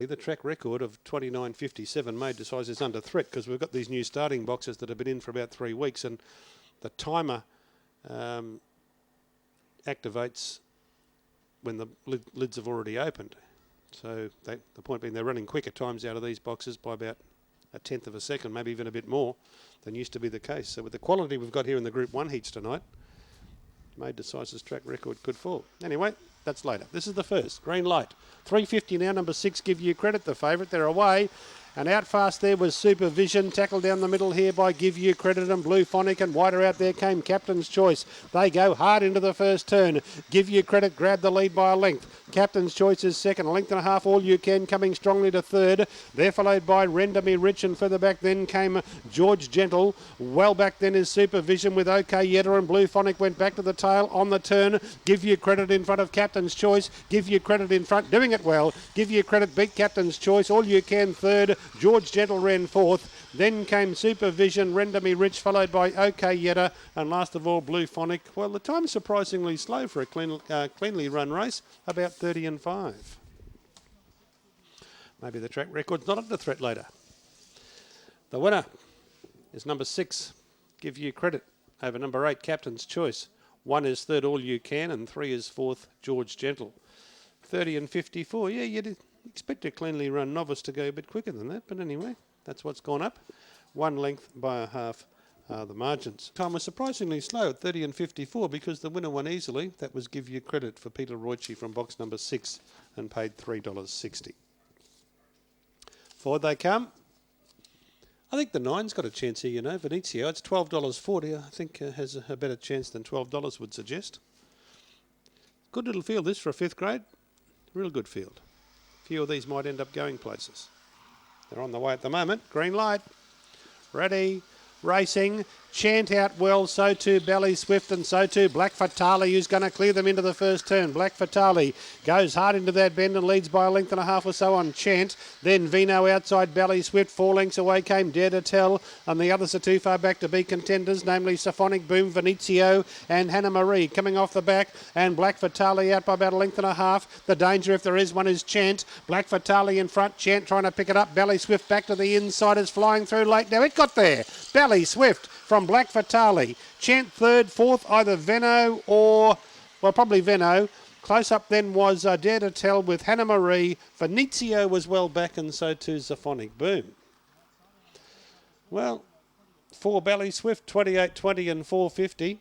The track record of 29.57 made to size is under threat because we've got these new starting boxes that have been in for about 3 weeks, and the timer activates when the lids have already opened. So the point being they're running quicker times out of these boxes by about 1/10 of a second, maybe even a bit more than used to be the case. So with the quality we've got here in the Group 1 heats tonight, made to sizes track record could fall. Anyway, that's later. This is the first. Green light. 350 now, number 6, Give You Credit, the favourite. They're away. And out fast there was Supervision, tackled down the middle here by Give You Credit and Blue Phonic, and wider out there came Captain's Choice. They go hard into the first turn. Give You Credit grabbed the lead by a length. Captain's Choice is second, a length and a half, All You Can coming strongly to third. They're followed by Render Me Rich, and further back then came George Gentle. Well back then is Supervision with OK Yetta, and Blue Phonic went back to the tail on the turn. Give You Credit in front of Captain's Choice. Give You Credit in front, doing it well. Give You Credit beat Captain's Choice. All You Can third. George Gentle ran fourth. Then came Supervision, Render Me Rich, followed by OK Yetta, and last of all Blue Phonic. Well, the time's surprisingly slow for a cleanly run race, about 30 and 5. Maybe the track record's not under threat later. The winner is number 6, Give You Credit, over number 8, Captain's Choice. 1 is third, All You Can, and 3 is fourth, George Gentle. 30 and 54. Yeah, you'd expect a cleanly run novice to go a bit quicker than that, but anyway, that's what's gone up. 1 length by a half the margins. Time was surprisingly slow at 30 and 54 because the winner won easily. That was Give You Credit for Peter Roichi from box number 6 and paid $3.60. Forward they come. I think the 9's got a chance here, you know. Venezio, it's $12.40. I think has a better chance than $12 would suggest. Good little field this for a 5th grade. Real good field. A few of these might end up going places. They're on the way at the moment. Green light. Ready. Racing. Chant out well. So too Bally Swift, and so too Black Fatale, who's going to clear them into the first turn. Black Fatale goes hard into that bend and leads by a length and a half or so on Chant. Then Vino outside Bally Swift. 4 lengths away came Dare to Tell. And the others are too far back to be contenders, namely Symphonic Boom, Venezio and Hannah Marie coming off the back. And Black Fatale out by about a length and a half. The danger, if there is one, is Chant. Black Fatale in front. Chant trying to pick it up. Bally Swift back to the inside, is flying through late. Now it got there. Bally Swift from Black Fatale. Chant third, fourth, either Veno or, well, probably Veno. Close up then was Dare to Tell with Hannah Marie. Venezio was well back, and so too Symphonic Boom. Well, 4 Bally Swift, 28.20 and 4.50.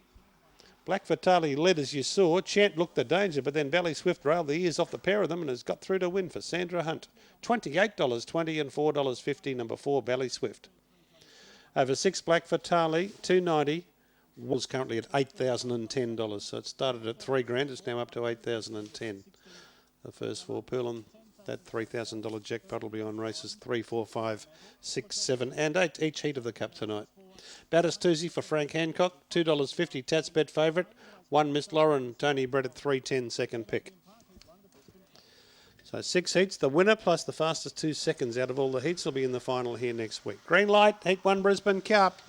Black Fatale led as you saw. Chant looked the danger, but then Bally Swift railed the ears off the pair of them and has got through to win for Sandra Hunt. $28.20 and $4.50, number 4 Bally Swift. Over 6 Black Fatale, $2.90, was currently at $8,010. So it started at $3,000, it's now up to $8,010. The first 4 Pearl, and that $3,000 jackpot will be on races 3, 4, 5, 6, 7 and 8 each heat of the Cup tonight. Battistuzzi for Frank Hancock, $2.50, Tats bet favourite. 1 Miss Lauren, Tony Brett at $3.10, second pick. So 6 heats. The winner plus the fastest 2 seconds out of all the heats will be in the final here next week. Green light, Heat 1 Brisbane Cup.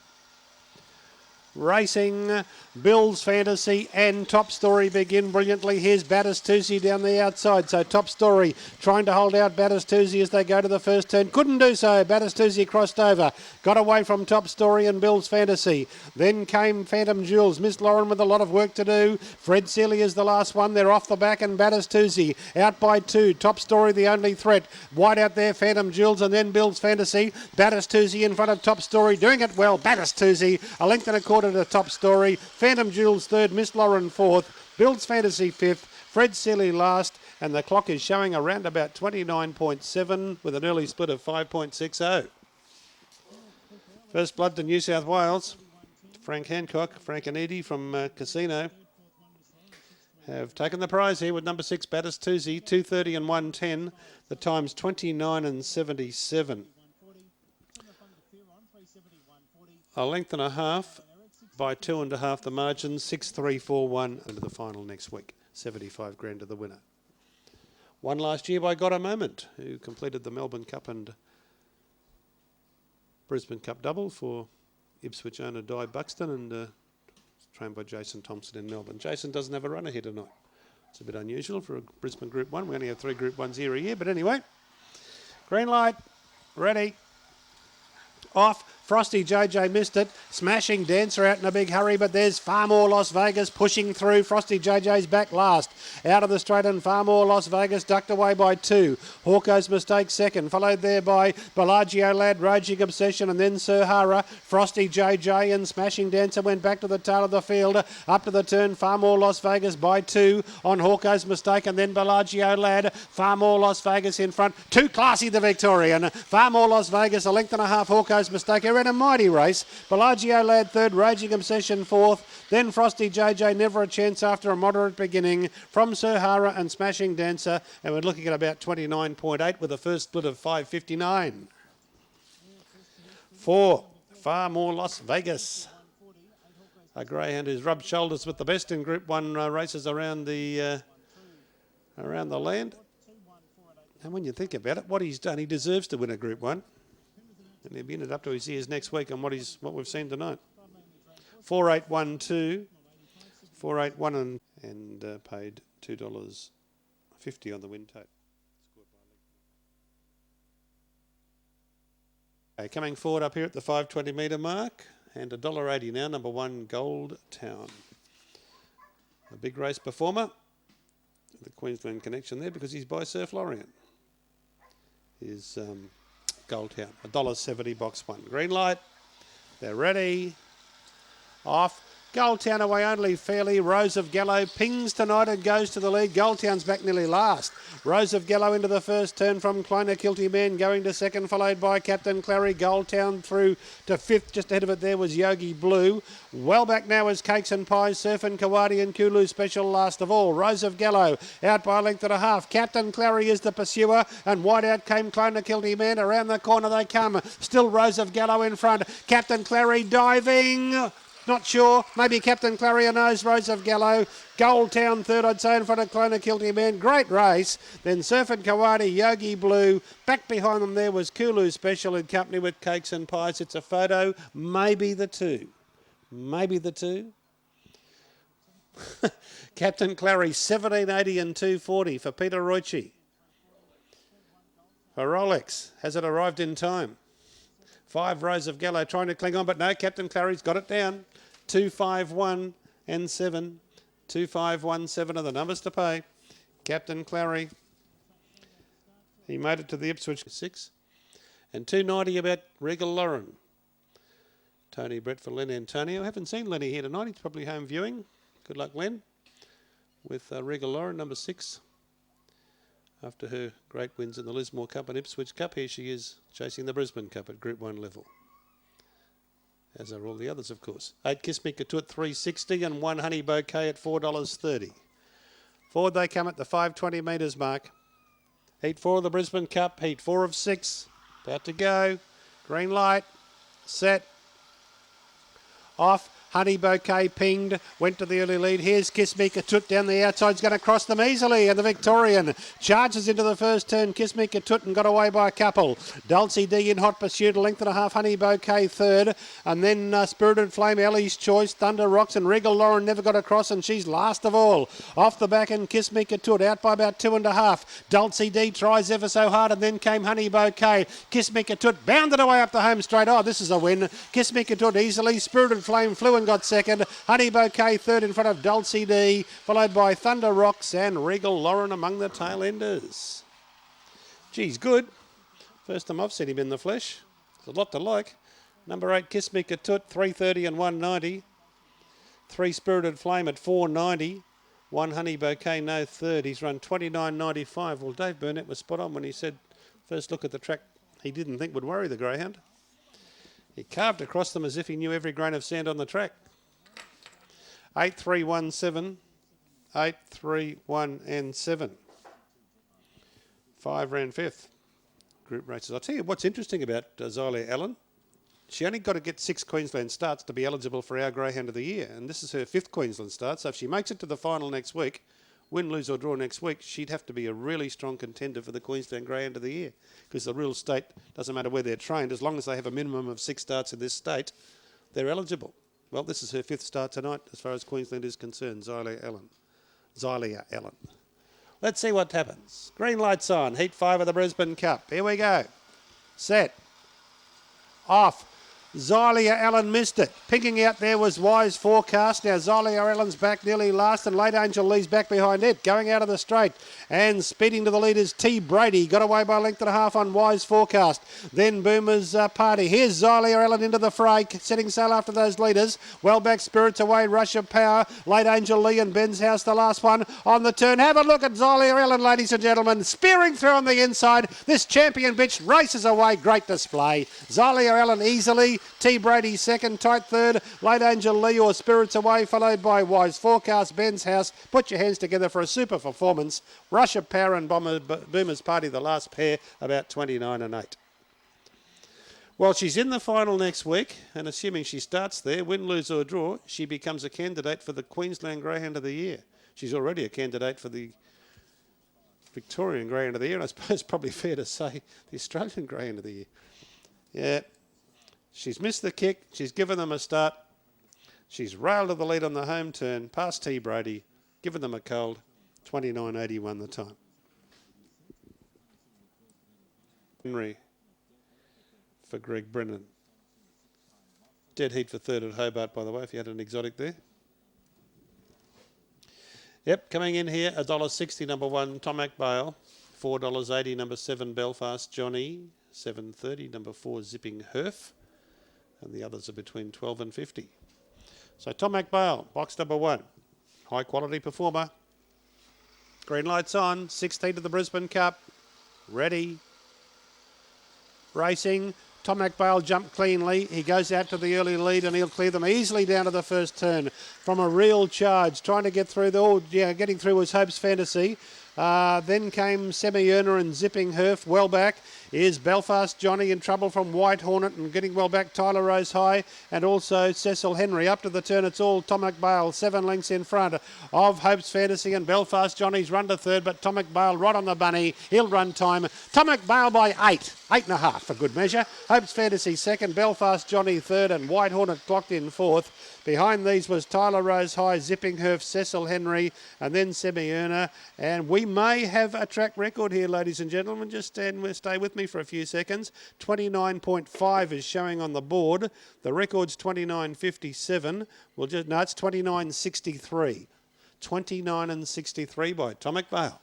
Racing, Bill's Fantasy and Top Story begin brilliantly. Here's Battistuzzi down the outside. So Top Story trying to hold out Battistuzzi as they go to the first turn. Couldn't do so. Battistuzzi crossed over. Got away from Top Story and Bill's Fantasy. Then came Phantom Jewels. Miss Lauren with a lot of work to do. Fred Sealy is the last one. They're off the back, and Battistuzzi out by 2. Top Story the only threat. Wide out there, Phantom Jewels, and then Bill's Fantasy. Battistuzzi in front of Top Story, doing it well. Battistuzzi, a length and a quarter to Top Story. Phantom Jewels third, Miss Lauren fourth, Bill's Fantasy fifth, Fred Sealy last, and the clock is showing around about 29.7 with an early split of 5.60. First blood to New South Wales. Frank Hancock, Frank and Edie from Casino have taken the prize here with number 6 Battistuzzi, 2:30 and 1:10. The time's 29 and 77. A length and a half by 2.5 the margin, 6.341 into the final next week. 75 grand to the winner. Won last year by Got a Moment, who completed the Melbourne Cup and Brisbane Cup double for Ipswich owner Di Buxton, and trained by Jason Thompson in Melbourne. Jason doesn't have a runner here tonight. It's a bit unusual for a Brisbane Group 1. We only have 3 Group 1s here a year, but anyway. Green light. Ready. Off. Frosty JJ missed it. Smashing Dancer out in a big hurry, but there's Far More Las Vegas pushing through. Frosty JJ's back last. Out of the straight and Far More Las Vegas ducked away by 2. Hawko's Mistake second, followed there by Bellagio Lad, Raging Obsession, and then Sir Hara. Frosty JJ and Smashing Dancer went back to the tail of the field. Up to the turn, Far More Las Vegas by 2 on Hawko's Mistake, and then Bellagio Lad. Far More Las Vegas in front. Too Classy the Victorian. Far More Las Vegas, a length and a half. Hawko's Mistake. In a mighty race. Bellagio Lad third, Raging Obsession fourth, then Frosty JJ, Never a Chance after a moderate beginning from Sir Hara and Smashing Dancer, and we're looking at about 29.8 with a first split of 5.59. 4, Far More Las Vegas. A greyhound who's rubbed shoulders with the best in Group 1 races around the land. And when you think about it, what he's done, he deserves to win a Group 1. And he'll be in it up to his ears next week on what we've seen tonight. 4812, 481 and paid $2.50 on the win tote. Okay, coming forward up here at the 520 metre mark, and $1.80 now, number 1 Gold Town. A big race performer. The Queensland connection there because he's by Sir Florian. Is Gold Town, $1.70 box 1. Green light. They're ready. Off. Gold Town away only fairly. Rose of Gallo pings tonight and goes to the lead. Gold Town's back nearly last. Rose of Gallo into the first turn from Clona Kilty Man going to second, followed by Captain Clary. Gold Town through to fifth. Just ahead of it there was Yogi Blue. Well back now is Cakes and Pies, Surfing Kawadi and Kulu Special last of all. Rose of Gallo out by a length and a half. Captain Clary is the pursuer, and wide out came Clona Kilty Man. Around the corner they come. Still Rose of Gallo in front. Captain Clary diving. Not sure. Maybe Captain Clary knows. Rose of Gallo. Gold Town third, I'd say, in front of Clona Kilty Man. Great race. Then Surfing Kawadi, Yogi Blue. Back behind them there was Kulu Special in company with Cakes and Pies. It's a photo. Maybe the two. Maybe the two. Captain Clary, 1780 and 240 for Peter Roichi. For Rolex, has it arrived in time? 5 Rose of Gallo trying to cling on, but no, Captain Clary's got it down. 251 and 7. 2517 are the numbers to pay. Captain Clary. He made it to the Ipswich 6. And 290 about Regal Lauren. Tony Brett for Len Antonio. I haven't seen Lenny here tonight. He's probably home viewing. Good luck, Len. With Regal Lauren, number 6. After her great wins in the Lismore Cup and Ipswich Cup, here she is chasing the Brisbane Cup at Group 1 level. As are all the others, of course. 8 Kiss Me Katut, $3.60, and 1 Honey Bouquet at $4.30. Forward they come at the 520 metres mark. Heat 4 of the Brisbane Cup, heat 4 of 6. About to go. Green light. Set. Off. Honey Bouquet pinged, went to the early lead. Here's Kiss Me Katut down the outside. He's going to cross them easily. And the Victorian charges into the first turn. Kiss Me Katut and got away by a couple. Dulcie D in hot pursuit, a length and a half. Honey Bouquet third. And then Spirited Flame, Ellie's Choice, Thunder Rocks, and Regal Lauren never got across, and she's last of all. Off the back and Kiss Me Katut out by about 2.5. Dulcie D tries ever so hard, and then came Honey Bouquet. Kiss Me Katut bounded away up the home straight. Oh, this is a win. Kiss Me Katut easily. Spirited Flame flew and got second. Honey Bouquet third in front of Dulcie D, followed by Thunder Rocks and Regal Lauren among the tail enders. Geez, good. First time I've seen him in the flesh. There's a lot to like. Number 8, Kiss Me Katut, $3.30 and $1.90. 3 Spirited Flame at $4.90. 1 Honey Bouquet, no third. He's run $29.95. Well, Dave Burnett was spot on when he said first look at the track he didn't think would worry the greyhound. He carved across them as if he knew every grain of sand on the track. 8-3-1-7. 8-3-1 and 7. 5 ran 5th. Group races. I'll tell you what's interesting about Zylia Allen. She only got to get 6 Queensland starts to be eligible for our Greyhound of the Year. And this is her 5th Queensland start. So if she makes it to the final next week, win, lose or draw next week, she'd have to be a really strong contender for the Queensland Greyhound of the Year. Because the real state, doesn't matter where they're trained, as long as they have a minimum of 6 starts in this state, they're eligible. Well, this is her 5th start tonight as far as Queensland is concerned, Zylia Allen. Let's see what happens. Green lights on. Heat 5 of the Brisbane Cup. Here we go. Set. Off. Xylia Allen missed it. Picking out there was Wise Forecast. Now Xylia Allen's back nearly last, and Late Angel Lee's back behind it. Going out of the straight and speeding to the lead is T. Brady. Got away by a length and a half on Wise Forecast. Then Boomer's Party. Here's Xylia Allen into the fray, setting sail after those leaders. Well back, Spirits Away, Rush of Power. Late Angel Lee and Ben's House, the last one on the turn. Have a look at Xylia Allen, ladies and gentlemen. Spearing through on the inside. This champion bitch races away. Great display. Xylia Allen easily. T. Brady second, tight third, Late Angel Lee or Spirits Away, followed by Wise Forecast, Ben's House. Put your hands together for a super performance. Rush of Power and Boomer's Party, the last pair, about 29 and 8. Well, she's in the final next week, and assuming she starts there, win, lose or draw, she becomes a candidate for the Queensland Greyhound of the Year. She's already a candidate for the Victorian Greyhound of the Year, and I suppose probably fair to say the Australian Greyhound of the Year. Yeah. She's missed the kick. She's given them a start. She's railed to the lead on the home turn, past T. Brady, given them a cold. 29.81 the time. Henry for Greg Brennan. Dead heat for third at Hobart, by the way, if you had an exotic there. Yep, coming in here, $1.60, number 1, Tomac Bale. $4.80, number 7, Belfast Johnny. $7.30, number 4, Zipping Herf. And the others are between 12 and 50. So Tomac Bale, box number 1. High quality performer. Green lights on. 16 to the Brisbane Cup. Ready. Racing. Tomac Bale jumped cleanly. He goes out to the early lead and he'll clear them easily down to the first turn from a real charge. Trying to get through getting through was Hope's Fantasy. Then came Semi-Earner and Zipping Herf. Well back is Belfast Johnny in trouble from White Hornet and getting well back Tyler Rose High and also Cecil Henry. Up to the turn, it's all Tomac Bale, 7 lengths in front of Hope's Fantasy and Belfast Johnny's run to third, but Tomac Bale right on the bunny. He'll run time. Tomac Bale by 8. 8.5 for good measure. Hope's Fantasy second, Belfast Johnny third and White Hornet clocked in fourth. Behind these was Tyler Rose High, Zipping Herf, Cecil Henry and then Semi-Earner. And we may have a track record here, ladies and gentlemen. Just stay with me for a few seconds. 29.5 is showing on the board. The record's 29.57. It's 29.63. 29 and 63 by Tomac Bale.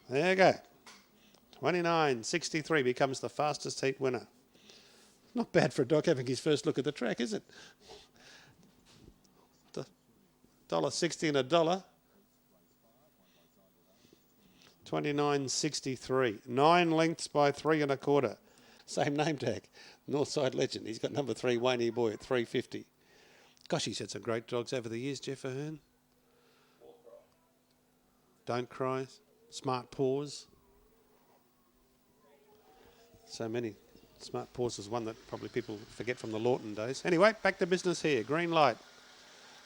There you go. 29.63 becomes the fastest heat winner. Not bad for a dog having his first look at the track, is it? $1.60 and $1. 29.63. 9 lengths by 3 1/4. Same name tag. Northside Legend. He's got number 3, Wayne Boy at 350. Gosh, he's had some great dogs over the years, Jeff Ahern. Don't Cry. Smart Paws. So many. Smart Paws is one that probably people forget from the Lawton days. Anyway, back to business here. Green light.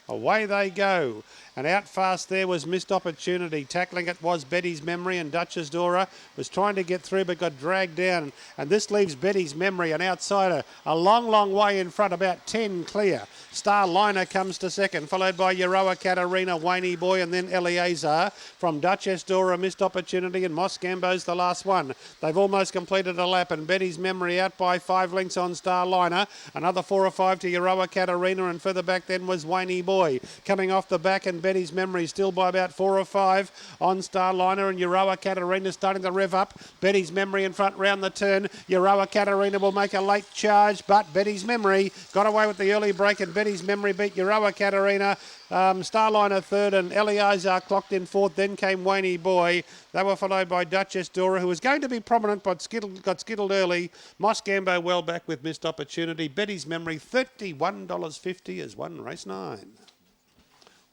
Away they go. And out fast there was Missed Opportunity. Tackling it was Betty's Memory, and Duchess Dora was trying to get through but got dragged down. And this leaves Betty's Memory, an outsider, a long, long way in front, about 10 clear. Starliner comes to second, followed by Euroa Katarina, Wayne Boy, and then Eleazar. From Duchess Dora, Missed Opportunity, and Moss Gambo's the last one. They've almost completed a lap, and Betty's Memory out by 5 lengths on Starliner. Another 4 or 5 to Euroa Katarina, and further back then was Wayne Boy. Coming off the back, and Betty's Memory still by about 4 or 5 on Starliner, and Euroa Katarina starting to rev up. Betty's Memory in front round the turn. Euroa Katarina will make a late charge, but Betty's Memory got away with the early break, and Betty's Memory beat Euroa Katarina. Starliner third and Eleazar clocked in fourth. Then came Wayne Boy. They were followed by Duchess Dora, who was going to be prominent but got skittled early. Moss Gambo well back with Missed Opportunity. Betty's Memory $31.50 as won race 9.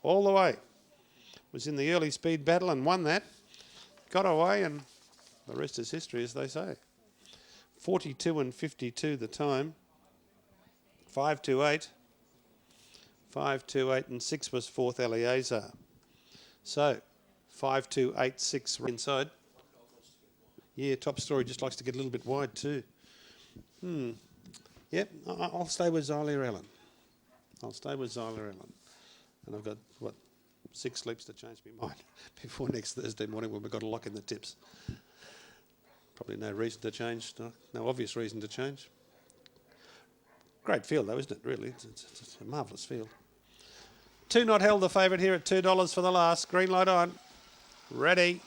All the way. Was in the early speed battle and won that. Got away, and the rest is history, as they say. 42 and 52 the time. 5-8. 5-8 and 6 was fourth Eleazar. So 5-8-6 inside. Yeah, Top Story just likes to get a little bit wide too. Yep, I'll stay with Xylia Allen. I'll stay with Xylia Allen. And I've got, 6 sleeps to change my mind before next Thursday morning when we've got a lock in the tips. Probably no reason to change, no obvious reason to change. Great field though, isn't it, really? It's a marvellous field. 2 Not Held, the favourite here at $2 for the last. Green light on. Ready.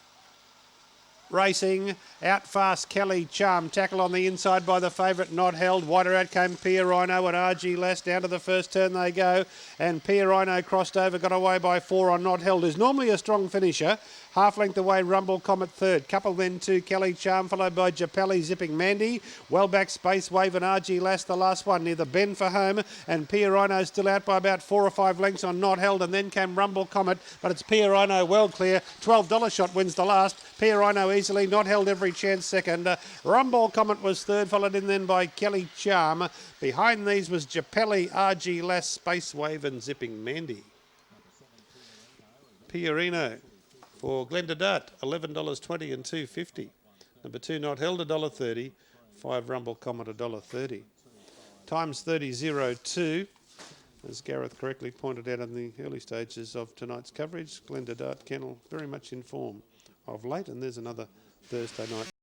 Racing, out fast Kelly Charm, tackle on the inside by the favourite Not Held. Wider out came Pia Rhino and RG Less. Down to the first turn they go, and Pia Rhino crossed over, got away by 4 on Not Held, who's normally a strong finisher. Half length away, Rumble Comet third. Couple then to Kelly Charm, followed by Japelli Zipping Mandy. Well back Space Wave and RG Lass, the last one near the bend for home. And Pia Rhino still out by about 4 or 5 lengths on Not Held. And then came Rumble Comet, but it's Pia Rhino well clear. $12 shot wins the last. Pia Rhino easily, Not Held every chance second. Rumble Comet was third, followed in then by Kelly Charm. Behind these was Japelli, RG Lass, Space Wave and Zipping Mandy. Piorino for Glenda Dart, $11.20 and $2.50. Number 2 Not Held, $1.30. 5 Rumble Comet, $1.30. Times 30.02, as Gareth correctly pointed out in the early stages of tonight's coverage. Glenda Dart Kennel very much in form of late, and there's another Thursday night